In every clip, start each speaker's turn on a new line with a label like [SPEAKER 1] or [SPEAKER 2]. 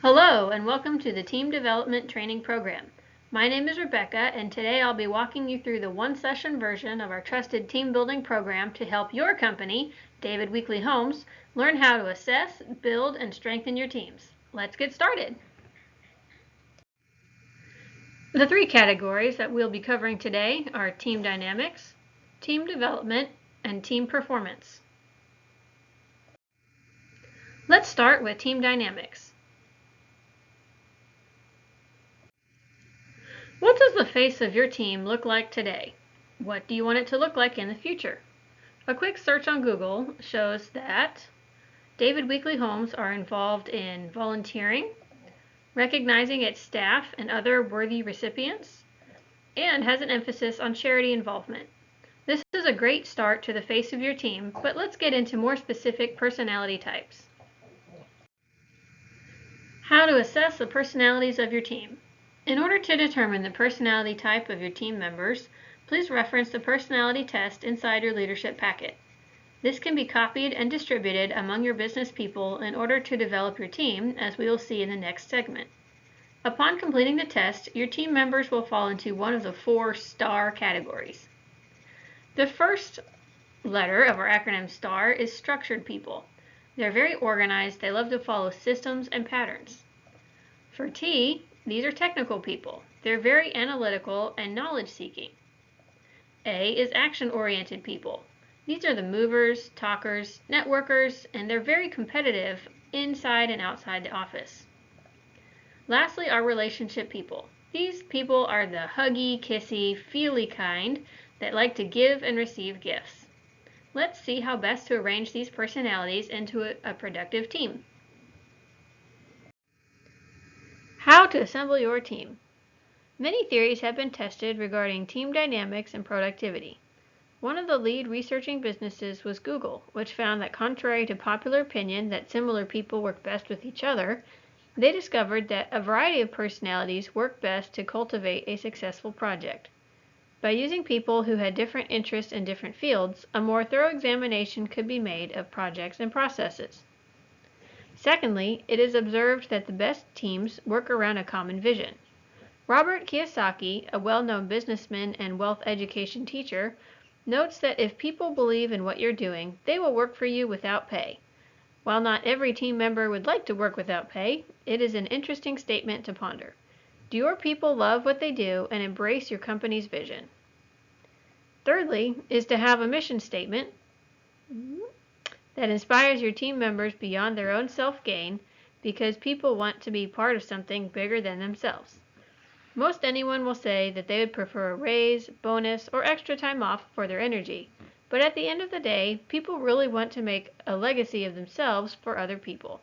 [SPEAKER 1] Hello and welcome to the Team Development Training Program. My name is Rebecca and today I'll be walking you through the one-session version of our trusted team building program to help your company, David Weekley Homes, learn how to assess, build, and strengthen your teams. Let's get started. The three categories that we'll be covering today are team dynamics, team development, and team performance. Let's start with team dynamics. What does the face of your team look like today? What do you want it to look like in the future? A quick search on Google shows that David Weekley Homes are involved in volunteering, recognizing its staff and other worthy recipients, and has an emphasis on charity involvement. This is a great start to the face of your team, but let's get into more specific personality types. How to assess the personalities of your team. In order to determine the personality type of your team members, please reference the personality test inside your leadership packet. This can be copied and distributed among your business people in order to develop your team, as we will see in the next segment. Upon completing the test, your team members will fall into one of the 4 STAR categories. The first letter of our acronym STAR is structured people. They're very organized, they love to follow systems and patterns. For T, these are technical people. They're very analytical and knowledge-seeking. A is action-oriented people. These are the movers, talkers, networkers, and they're very competitive inside and outside the office. Lastly, our relationship people. These people are the huggy, kissy, feely kind that like to give and receive gifts. Let's see how best to arrange these personalities into a productive team. How to assemble your team. Many theories have been tested regarding team dynamics and productivity. One of the lead researching businesses was Google, which found that contrary to popular opinion that similar people work best with each other, they discovered that a variety of personalities work best to cultivate a successful project. By using people who had different interests in different fields, a more thorough examination could be made of projects and processes. Secondly, it is observed that the best teams work around a common vision. Robert Kiyosaki, a well-known businessman and wealth education teacher, notes that if people believe in what you're doing, they will work for you without pay. While not every team member would like to work without pay, it is an interesting statement to ponder. Do your people love what they do and embrace your company's vision? Thirdly, is to have a mission statement that inspires your team members beyond their own self-gain, because people want to be part of something bigger than themselves. Most anyone will say that they would prefer a raise, bonus, or extra time off for their energy, but at the end of the day, people really want to make a legacy of themselves for other people.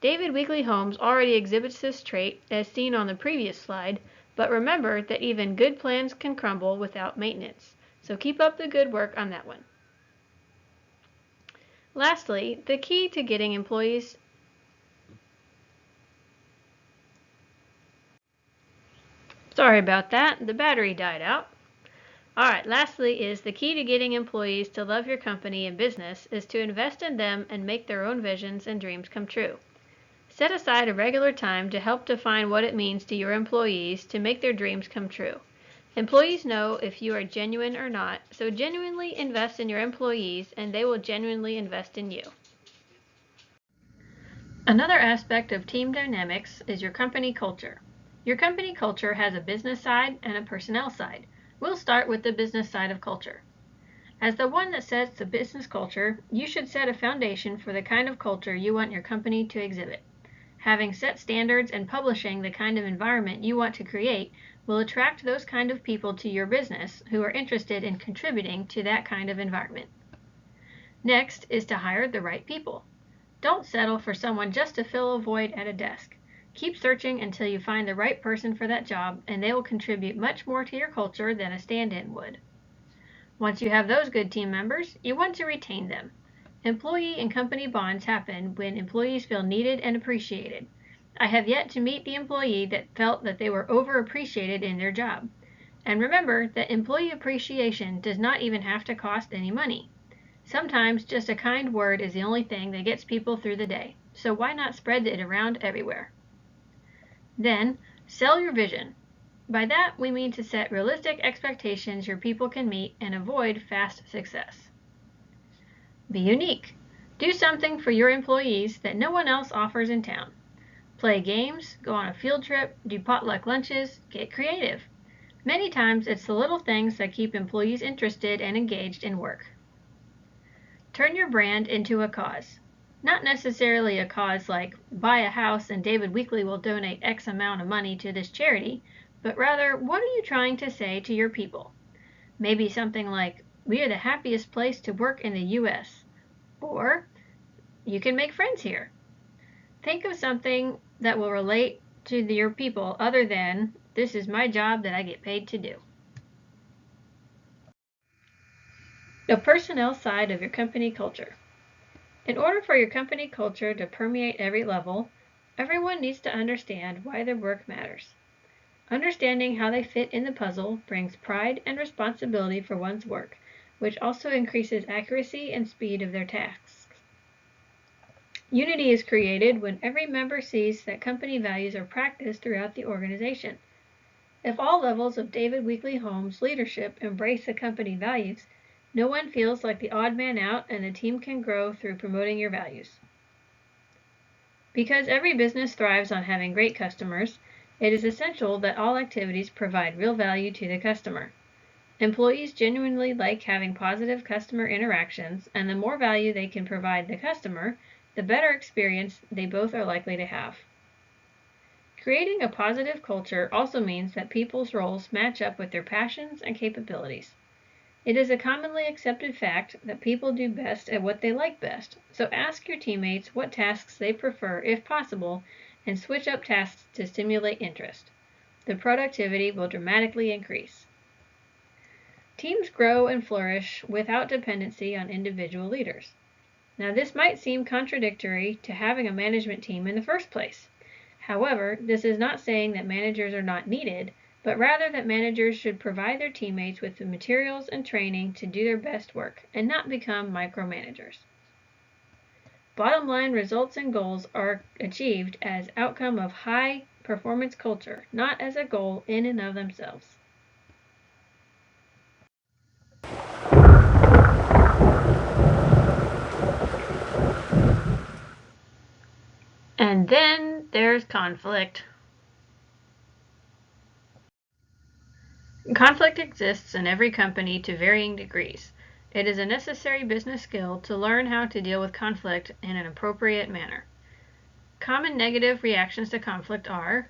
[SPEAKER 1] David Weekley Homes already exhibits this trait as seen on the previous slide, but remember that even good plans can crumble without maintenance, so keep up the good work on that one. Lastly, the key to getting employees Sorry about that, the battery died out. Alright, lastly is the key to getting employees to love your company and business is to invest in them and make their own visions and dreams come true. Set aside a regular time to help define what it means to your employees to make their dreams come true. Employees know if you are genuine or not, so genuinely invest in your employees and they will genuinely invest in you. Another aspect of team dynamics is your company culture. Your company culture has a business side and a personnel side. We'll start with the business side of culture. As the one that sets the business culture, you should set a foundation for the kind of culture you want your company to exhibit. Having set standards and publishing the kind of environment you want to create will attract those kind of people to your business who are interested in contributing to that kind of environment. Next is to hire the right people. Don't settle for someone just to fill a void at a desk. Keep searching until you find the right person for that job, and they will contribute much more to your culture than a stand-in would. Once you have those good team members, you want to retain them. Employee and company bonds happen when employees feel needed and appreciated. I have yet to meet the employee that felt that they were overappreciated in their job. And remember that employee appreciation does not even have to cost any money. Sometimes just a kind word is the only thing that gets people through the day, so why not spread it around everywhere? Then, sell your vision. By that, we mean to set realistic expectations your people can meet and avoid fast success. Be unique. Do something for your employees that no one else offers in town. Play games, go on a field trip, do potluck lunches, get creative. Many times, it's the little things that keep employees interested and engaged in work. Turn your brand into a cause. Not necessarily a cause like buy a house and David Weekley will donate X amount of money to this charity, but rather, what are you trying to say to your people? Maybe something like, we are the happiest place to work in the U.S. Or, you can make friends here. Think of something that will relate to your people other than, this is my job that I get paid to do. The personnel side of your company culture. In order for your company culture to permeate every level, everyone needs to understand why their work matters. Understanding how they fit in the puzzle brings pride and responsibility for one's work, which also increases accuracy and speed of their tasks. Unity is created when every member sees that company values are practiced throughout the organization. If all levels of David Weekley Homes leadership embrace the company values, no one feels like the odd man out and the team can grow through promoting your values. Because every business thrives on having great customers, it is essential that all activities provide real value to the customer. Employees genuinely like having positive customer interactions, and the more value they can provide the customer, the better experience they both are likely to have. Creating a positive culture also means that people's roles match up with their passions and capabilities. It is a commonly accepted fact that people do best at what they like best, so ask your teammates what tasks they prefer if possible, and switch up tasks to stimulate interest. The productivity will dramatically increase. Teams grow and flourish without dependency on individual leaders. Now, this might seem contradictory to having a management team in the first place. However, this is not saying that managers are not needed, but rather that managers should provide their teammates with the materials and training to do their best work and not become micromanagers. Bottom line results and goals are achieved as outcome of high performance culture, not as a goal in and of themselves. And then there's conflict. Conflict exists in every company to varying degrees. It is a necessary business skill to learn how to deal with conflict in an appropriate manner. Common negative reactions to conflict are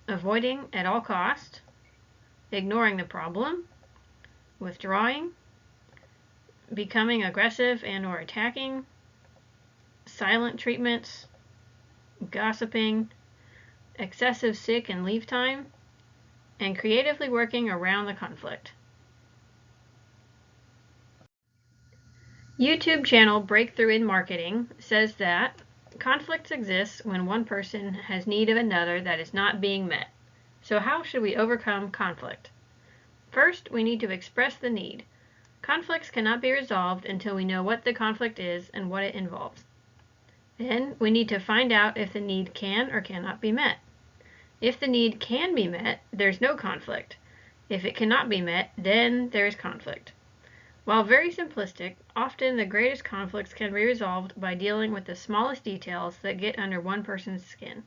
[SPEAKER 1] avoiding at all costs, ignoring the problem, withdrawing, becoming aggressive and/or attacking, silent treatments, gossiping, excessive sick and leave time, and creatively working around the conflict. YouTube channel Breakthrough in Marketing says that conflicts exist when one person has need of another that is not being met. So how should we overcome conflict? First, we need to express the need. Conflicts cannot be resolved until we know what the conflict is and what it involves. Then, we need to find out if the need can or cannot be met. If the need can be met, there's no conflict. If it cannot be met, then there is conflict. While very simplistic, often the greatest conflicts can be resolved by dealing with the smallest details that get under one person's skin.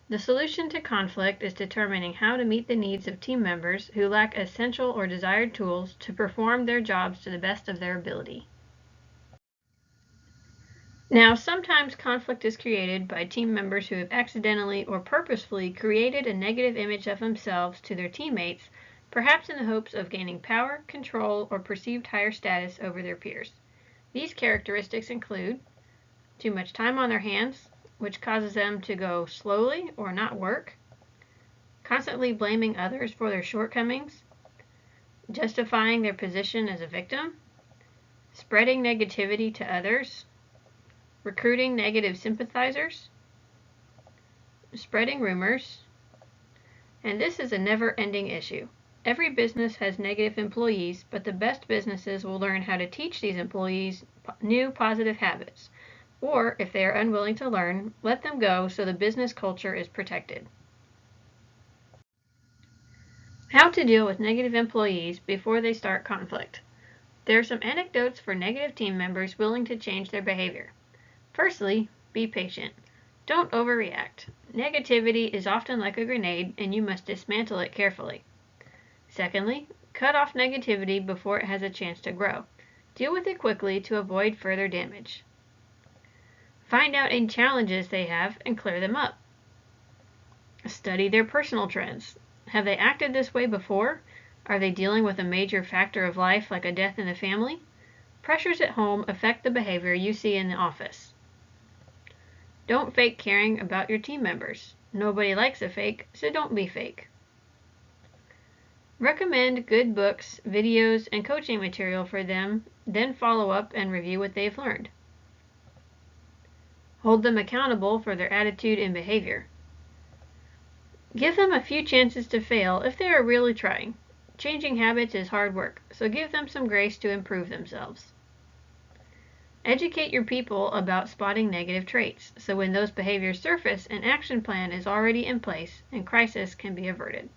[SPEAKER 1] The solution to conflict is determining how to meet the needs of team members who lack essential or desired tools to perform their jobs to the best of their ability. Now, sometimes conflict is created by team members who have accidentally or purposefully created a negative image of themselves to their teammates, perhaps in the hopes of gaining power, control, or perceived higher status over their peers. These characteristics include too much time on their hands, which causes them to go slowly or not work, constantly blaming others for their shortcomings, justifying their position as a victim, spreading negativity to others, recruiting negative sympathizers, spreading rumors, and this is a never-ending issue. Every business has negative employees, but the best businesses will learn how to teach these employees new positive habits. Or, if they are unwilling to learn, let them go so the business culture is protected. How to deal with negative employees before they start conflict. There are some anecdotes for negative team members willing to change their behavior. Firstly, be patient. Don't overreact. Negativity is often like a grenade, and you must dismantle it carefully. Secondly, cut off negativity before it has a chance to grow. Deal with it quickly to avoid further damage. Find out any challenges they have and clear them up. Study their personal trends. Have they acted this way before? Are they dealing with a major factor of life like a death in the family? Pressures at home affect the behavior you see in the office. Don't fake caring about your team members. Nobody likes a fake, so don't be fake. Recommend good books, videos, and coaching material for them, then follow up and review what they've learned. Hold them accountable for their attitude and behavior. Give them a few chances to fail if they are really trying. Changing habits is hard work, so give them some grace to improve themselves. Educate your people about spotting negative traits, so when those behaviors surface, an action plan is already in place and crisis can be averted.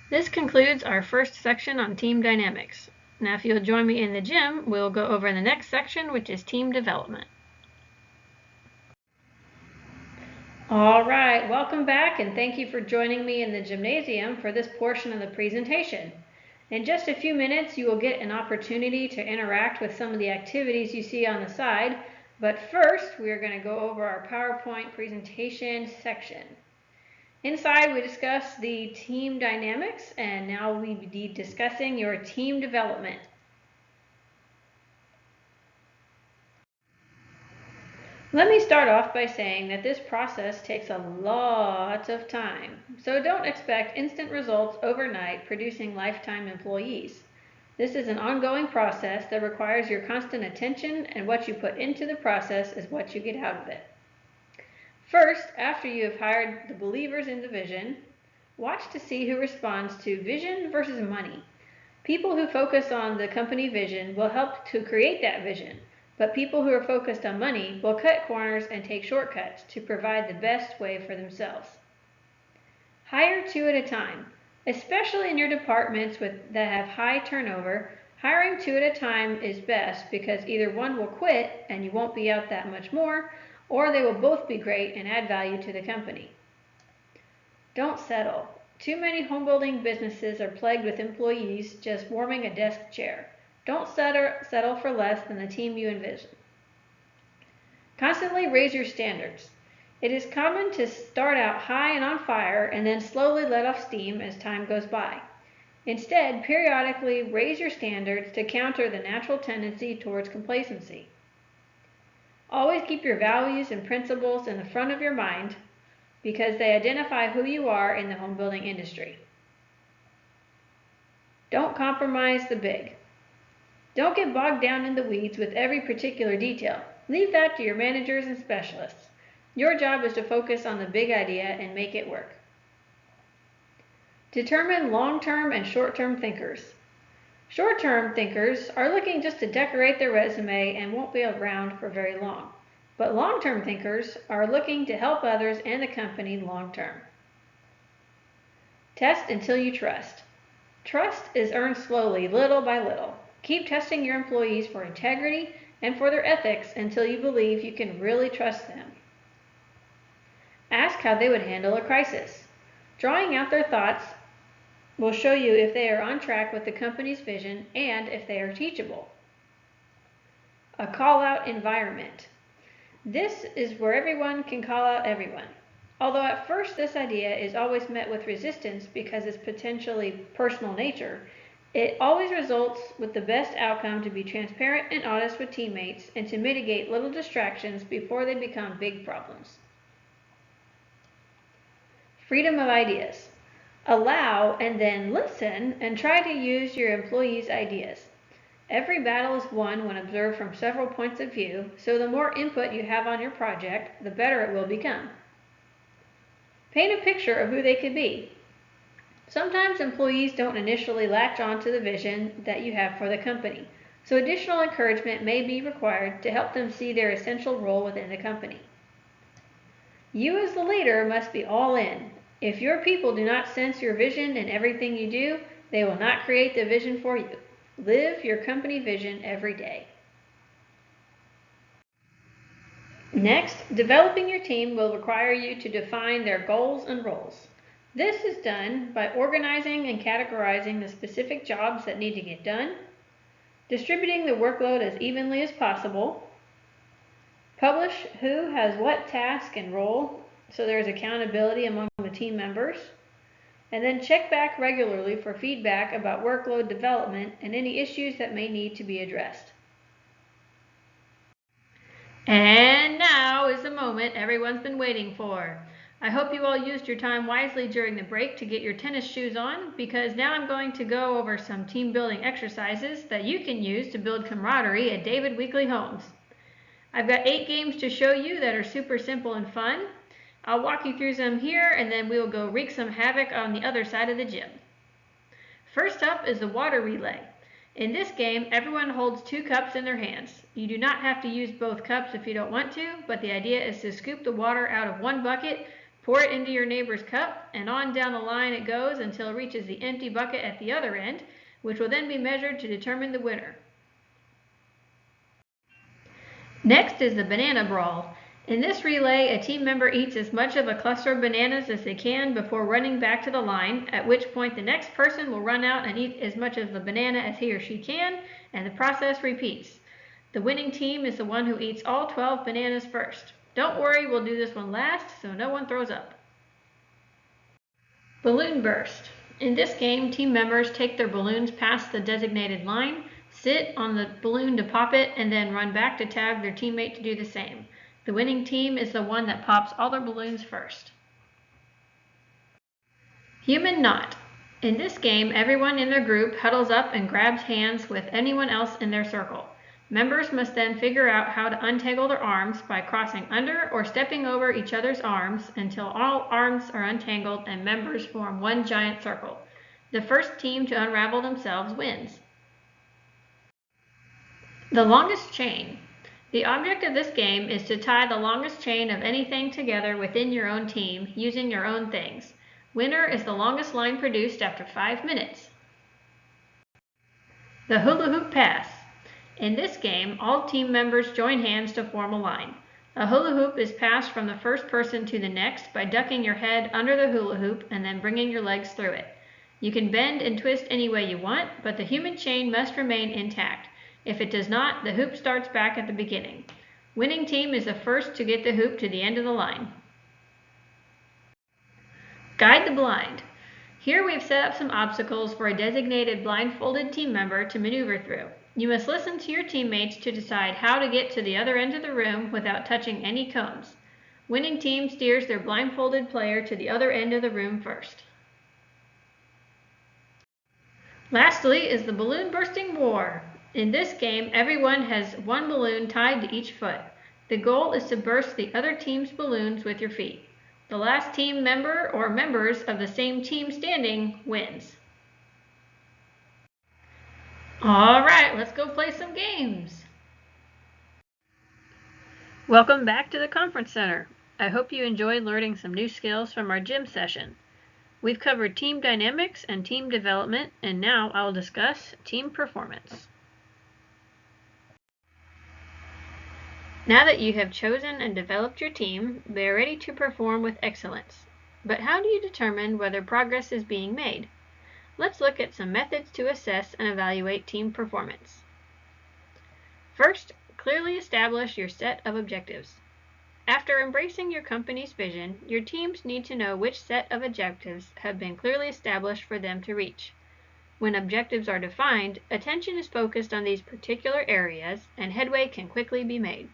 [SPEAKER 1] This concludes our first section on team dynamics. Now if you'll join me in the gym, we'll go over the next section, which is team development. All right, welcome back, and thank you for joining me in the gymnasium for this portion of the presentation. In just a few minutes, you will get an opportunity to interact with some of the activities you see on the side, but first, we are going to go over our PowerPoint presentation section. Inside, we discuss the team dynamics, and now we'll be discussing your team development. Let me start off by saying that this process takes a lot of time, so don't expect instant results overnight producing lifetime employees. This is an ongoing process that requires your constant attention, and what you put into the process is what you get out of it. First, after you have hired the believers in the vision, watch to see who responds to vision versus money. People who focus on the company vision will help to create that vision, but people who are focused on money will cut corners and take shortcuts to provide the best way for themselves. Hire two at a time. Especially in your departments that have high turnover, hiring two at a time is best because either one will quit and you won't be out that much more, or they will both be great and add value to the company. Don't settle. Too many home building businesses are plagued with employees just warming a desk chair. Don't settle for less than the team you envision. Constantly raise your standards. It is common to start out high and on fire and then slowly let off steam as time goes by. Instead, periodically raise your standards to counter the natural tendency towards complacency. Always keep your values and principles in the front of your mind because they identify who you are in the home building industry. Don't compromise the big. Don't get bogged down in the weeds with every particular detail. Leave that to your managers and specialists. Your job is to focus on the big idea and make it work. Determine long-term and short-term thinkers. Short-term thinkers are looking just to decorate their resume and won't be around for very long. But long-term thinkers are looking to help others and the company long-term. Test until you trust. Trust is earned slowly, little by little. Keep testing your employees for integrity and for their ethics until you believe you can really trust them. Ask how they would handle a crisis. Drawing out their thoughts will show you if they are on track with the company's vision and if they are teachable. A call-out environment. This is where everyone can call out everyone. Although at first this idea is always met with resistance because it's potentially personal nature, it always results with the best outcome to be transparent and honest with teammates and to mitigate little distractions before they become big problems. Freedom of ideas. Allow and then listen and try to use your employees' ideas. Every battle is won when observed from several points of view, so the more input you have on your project, the better it will become. Paint a picture of who they could be. Sometimes employees don't initially latch on to the vision that you have for the company, so additional encouragement may be required to help them see their essential role within the company. You as the leader must be all in. If your people do not sense your vision in everything you do, they will not create the vision for you. Live your company vision every day. Next, developing your team will require you to define their goals and roles. This is done by organizing and categorizing the specific jobs that need to get done, distributing the workload as evenly as possible, publish who has what task and role so there is accountability among the team members, and then check back regularly for feedback about workload development and any issues that may need to be addressed. And now is the moment everyone's been waiting for. I hope you all used your time wisely during the break to get your tennis shoes on, because now I'm going to go over some team building exercises that you can use to build camaraderie at David Weekley homes. I've got 8 games to show you that are super simple and fun. I'll walk you through some here, and then we'll go wreak some havoc on the other side of the gym. First up is the water relay. In this game, everyone holds 2 cups in their hands. You do not have to use both cups if you don't want to, but the idea is to scoop the water out of one bucket, pour it into your neighbor's cup, and on down the line it goes until it reaches the empty bucket at the other end, which will then be measured to determine the winner. Next is the banana brawl. In this relay, a team member eats as much of a cluster of bananas as they can before running back to the line, at which point the next person will run out and eat as much of the banana as he or she can, and the process repeats. The winning team is the one who eats all 12 bananas first. Don't worry, we'll do this one last, so no one throws up. Balloon burst. In this game, team members take their balloons past the designated line, sit on the balloon to pop it, and then run back to tag their teammate to do the same. The winning team is the one that pops all their balloons first. Human knot. In this game, everyone in their group huddles up and grabs hands with anyone else in their circle. Members must then figure out how to untangle their arms by crossing under or stepping over each other's arms until all arms are untangled and members form one giant circle. The first team to unravel themselves wins. The longest chain. The object of this game is to tie the longest chain of anything together within your own team using your own things. Winner is the longest line produced after 5 minutes. The hula hoop pass. In this game, all team members join hands to form a line. A hula hoop is passed from the first person to the next by ducking your head under the hula hoop and then bringing your legs through it. You can bend and twist any way you want, but the human chain must remain intact. If it does not, the hoop starts back at the beginning. Winning team is the first to get the hoop to the end of the line. Guide the blind. Here we've set up some obstacles for a designated blindfolded team member to maneuver through. You must listen to your teammates to decide how to get to the other end of the room without touching any cones. Winning team steers their blindfolded player to the other end of the room first. Lastly is the balloon bursting war. In this game, everyone has one balloon tied to each foot. The goal is to burst the other team's balloons with your feet. The last team member or members of the same team standing wins. All right, let's go play some games. Welcome back to the Conference Center. I hope you enjoyed learning some new skills from our gym session. We've covered team dynamics and team development, and now I'll discuss team performance. Now that you have chosen and developed your team, they are ready to perform with excellence. But how do you determine whether progress is being made? Let's look at some methods to assess and evaluate team performance. First, clearly establish your set of objectives. After embracing your company's vision, your teams need to know which set of objectives have been clearly established for them to reach. When objectives are defined, attention is focused on these particular areas, and headway can quickly be made.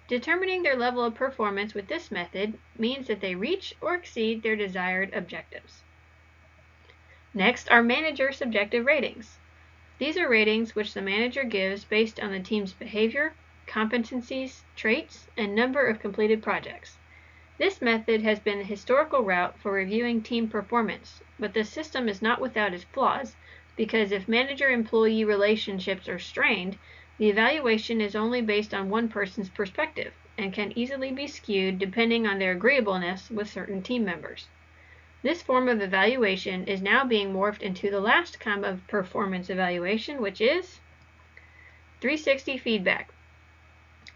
[SPEAKER 1] Determining their level of performance with this method means that they reach or exceed their desired objectives. Next are manager subjective ratings. These are ratings which the manager gives based on the team's behavior, competencies, traits, and number of completed projects. This method has been the historical route for reviewing team performance, but this system is not without its flaws, because if manager-employee relationships are strained, the evaluation is only based on one person's perspective and can easily be skewed depending on their agreeableness with certain team members. This form of evaluation is now being morphed into the last kind of performance evaluation, which is 360 feedback.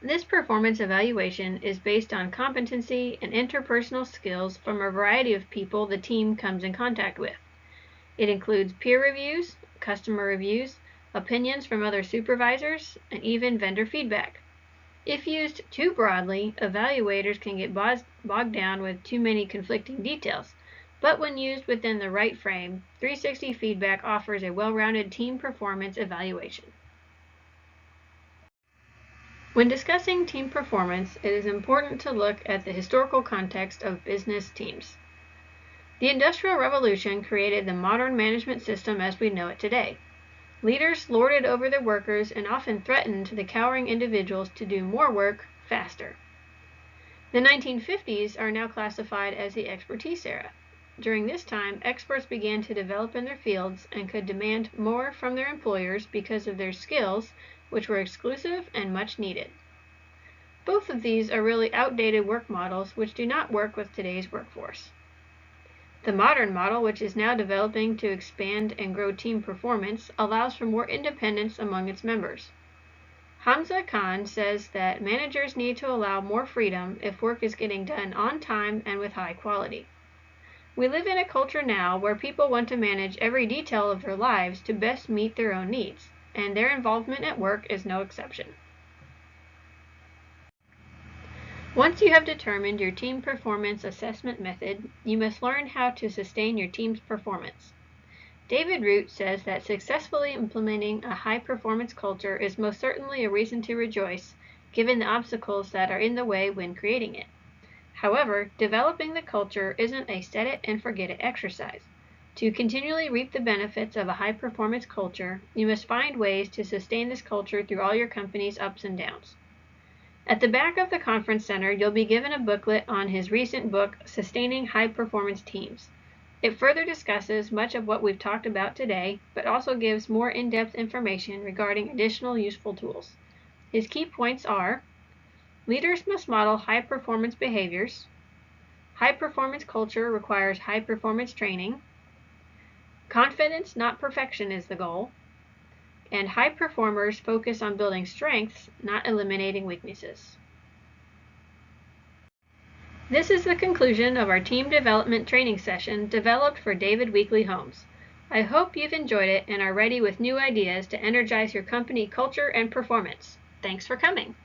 [SPEAKER 1] This performance evaluation is based on competency and interpersonal skills from a variety of people the team comes in contact with. It includes peer reviews, customer reviews, opinions from other supervisors, and even vendor feedback. If used too broadly, evaluators can get bogged down with too many conflicting details, but when used within the right frame, 360 feedback offers a well-rounded team performance evaluation. When discussing team performance, it is important to look at the historical context of business teams. The Industrial Revolution created the modern management system as we know it today. Leaders lorded over their workers and often threatened the cowering individuals to do more work faster. The 1950s are now classified as the expertise era. During this time, experts began to develop in their fields and could demand more from their employers because of their skills, which were exclusive and much needed. Both of these are really outdated work models which do not work with today's workforce. The modern model, which is now developing to expand and grow team performance, allows for more independence among its members. Hamza Khan says that managers need to allow more freedom if work is getting done on time and with high quality. We live in a culture now where people want to manage every detail of their lives to best meet their own needs, and their involvement at work is no exception. Once you have determined your team performance assessment method, you must learn how to sustain your team's performance. David Root says that successfully implementing a high-performance culture is most certainly a reason to rejoice, given the obstacles that are in the way when creating it. However, developing the culture isn't a set-it-and-forget-it exercise. To continually reap the benefits of a high-performance culture, you must find ways to sustain this culture through all your company's ups and downs. At the back of the conference center, you'll be given a booklet on his recent book, Sustaining High-Performance Teams. It further discusses much of what we've talked about today, but also gives more in-depth information regarding additional useful tools. His key points are: leaders must model high-performance behaviors. High-performance culture requires high-performance training. Confidence, not perfection, is the goal. And high performers focus on building strengths, not eliminating weaknesses. This is the conclusion of our team development training session developed for David Weekley Homes. I hope you've enjoyed it and are ready with new ideas to energize your company culture and performance. Thanks for coming.